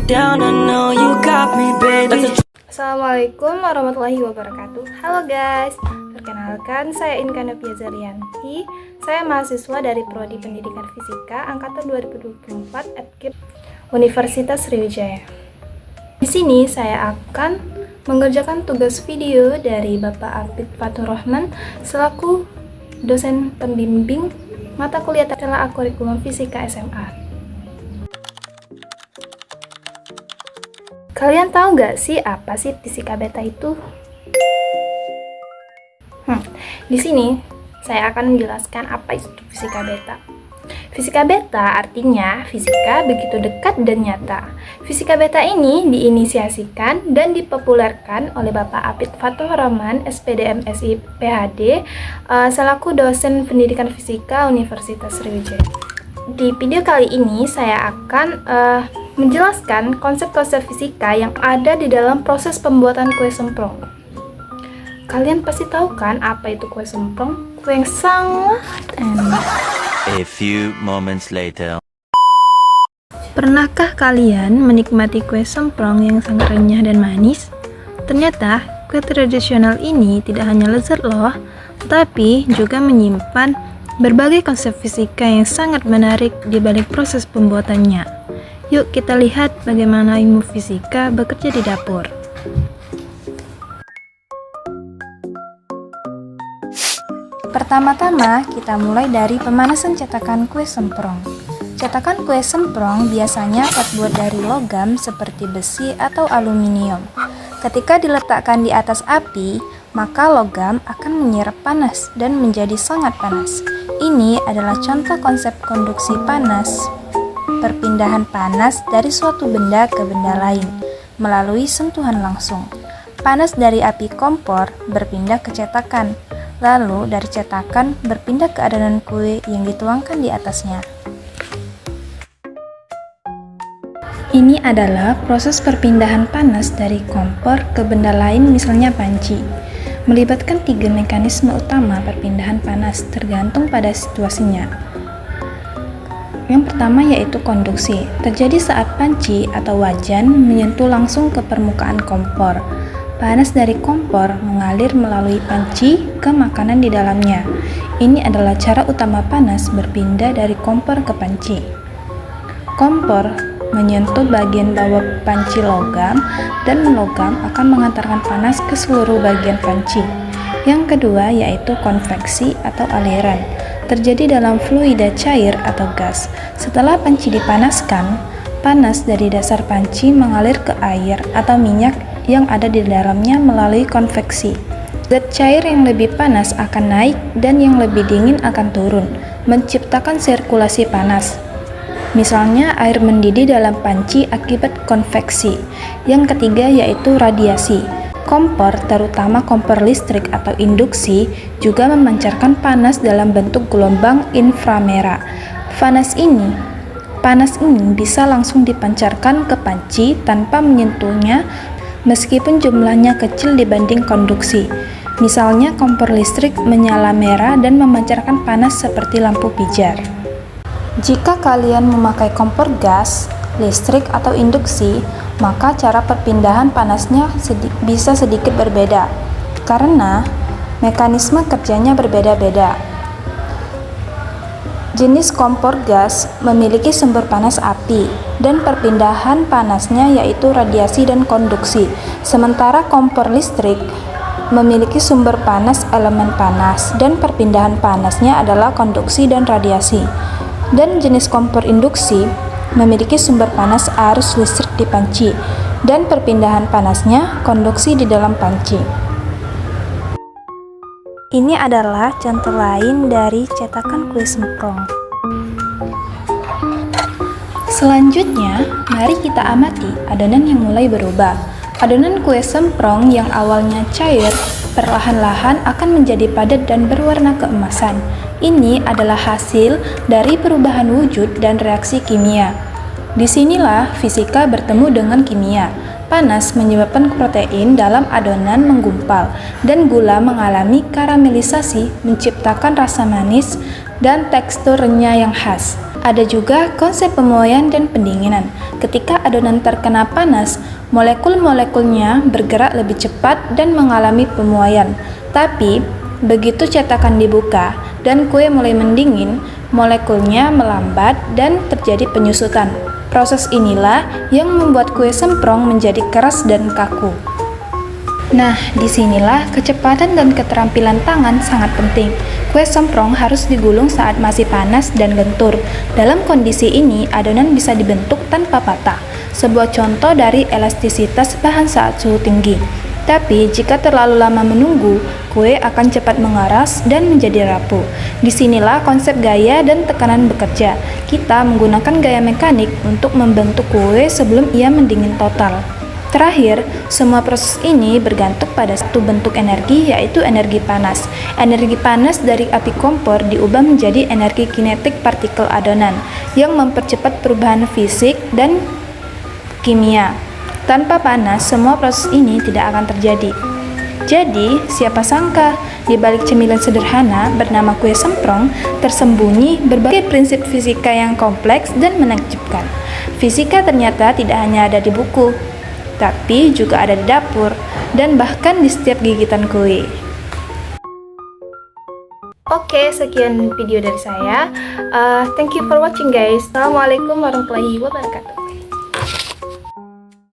down, I know you got me, baby. Assalamualaikum warahmatullahi wabarakatuh. Halo guys, perkenalkan saya Inka Novia Zarianti. Saya mahasiswa dari Prodi Pendidikan Fisika angkatan 2024 FKIP Universitas Sriwijaya. Di sini saya akan mengerjakan tugas video dari Bapak Apit Fatur Rahman selaku dosen pembimbing mata kuliah telah kurikulum fisika SMA. Kalian tahu nggak sih apa sih fisika beta itu? Di sini saya akan menjelaskan apa itu fisika beta. Fisika beta artinya fisika begitu dekat dan nyata. Fisika beta ini diinisiasikan dan dipopulerkan oleh Bapak Apit Fatur Rahman, SPD MSI PhD, selaku dosen pendidikan fisika Universitas Sriwijaya. Di video kali ini saya akan menjelaskan konsep-konsep fisika yang ada di dalam proses pembuatan kue semprong. Kalian pasti tahu kan apa itu kue semprong? Kue yang sangat enak. A few moments later. Pernahkah kalian menikmati kue semprong yang sangat renyah dan manis? Ternyata kue tradisional ini tidak hanya lezat loh, tetapi juga menyimpan berbagai konsep fisika yang sangat menarik di balik proses pembuatannya. Yuk kita lihat bagaimana ilmu fisika bekerja di dapur. Pertama-tama kita mulai dari pemanasan cetakan kue semprong. Cetakan kue semprong biasanya terbuat dari logam seperti besi atau aluminium. Ketika diletakkan di atas api, maka logam akan menyerap panas dan menjadi sangat panas. Ini adalah contoh konsep konduksi panas, perpindahan panas dari suatu benda ke benda lain melalui sentuhan langsung. Panas dari api kompor berpindah ke cetakan, lalu dari cetakan berpindah ke adonan kue yang dituangkan di atasnya. Ini adalah proses perpindahan panas dari kompor ke benda lain, misalnya panci. Melibatkan 3 mekanisme utama perpindahan panas tergantung pada situasinya. Yang pertama yaitu konduksi, terjadi saat panci atau wajan menyentuh langsung ke permukaan kompor. Panas dari kompor mengalir melalui panci ke makanan di dalamnya. Ini adalah cara utama panas berpindah dari kompor ke panci. Kompor menyentuh bagian bawah panci logam dan logam akan mengantarkan panas ke seluruh bagian panci. Yang kedua yaitu konveksi atau aliran, terjadi dalam fluida cair atau gas. Setelah panci dipanaskan, panas dari dasar panci mengalir ke air atau minyak yang ada di dalamnya melalui konveksi. Zat cair yang lebih panas akan naik dan yang lebih dingin akan turun, menciptakan sirkulasi panas. Misalnya air mendidih dalam panci akibat konveksi. Yang ketiga yaitu radiasi. Kompor, terutama kompor listrik atau induksi, juga memancarkan panas dalam bentuk gelombang inframerah. Panas ini bisa langsung dipancarkan ke panci tanpa menyentuhnya meskipun jumlahnya kecil dibanding konduksi. Misalnya kompor listrik menyala merah dan memancarkan panas seperti lampu pijar. Jika kalian memakai kompor gas, listrik atau induksi, maka cara perpindahan panasnya bisa sedikit berbeda karena mekanisme kerjanya berbeda-beda. Jenis kompor gas memiliki sumber panas api dan perpindahan panasnya yaitu radiasi dan konduksi, sementara kompor listrik memiliki sumber panas elemen panas dan perpindahan panasnya adalah konduksi dan radiasi. Dan jenis kompor induksi memiliki sumber panas arus listrik di panci dan perpindahan panasnya konduksi di dalam panci. Ini adalah contoh lain dari cetakan kue semprong. Selanjutnya, mari kita amati adonan yang mulai berubah. Adonan kue semprong yang awalnya cair perlahan-lahan akan menjadi padat dan berwarna keemasan. Ini adalah hasil dari perubahan wujud dan reaksi kimia. Disinilah fisika bertemu dengan kimia. Panas menyebabkan protein dalam adonan menggumpal dan gula mengalami karamelisasi, menciptakan rasa manis dan tekstur renyah yang khas. Ada juga konsep pemuaian dan pendinginan. Ketika adonan terkena panas, molekul-molekulnya bergerak lebih cepat dan mengalami pemuaian. Tapi, begitu cetakan dibuka dan kue mulai mendingin, molekulnya melambat dan terjadi penyusutan. Proses inilah yang membuat kue semprong menjadi keras dan kaku. Nah, disinilah kecepatan dan keterampilan tangan sangat penting. Kue semprong harus digulung saat masih panas dan lentur. Dalam kondisi ini, adonan bisa dibentuk tanpa patah. Sebuah contoh dari elastisitas bahan saat suhu tinggi. Tapi, jika terlalu lama menunggu, kue akan cepat mengeras dan menjadi rapuh. Disinilah konsep gaya dan tekanan bekerja. Kita menggunakan gaya mekanik untuk membentuk kue sebelum ia mendingin total. Terakhir, semua proses ini bergantung pada satu bentuk energi, yaitu energi panas. Energi panas dari api kompor diubah menjadi energi kinetik partikel adonan, yang mempercepat perubahan fisik dan kimia. Tanpa panas, semua proses ini tidak akan terjadi. Jadi, siapa sangka, di balik cemilan sederhana bernama kue semprong, tersembunyi berbagai prinsip fisika yang kompleks dan menakjubkan. Fisika ternyata tidak hanya ada di buku, tapi juga ada di dapur, dan bahkan di setiap gigitan kue. Oke, sekian video dari saya. Thank you for watching guys. Assalamualaikum warahmatullahi wabarakatuh.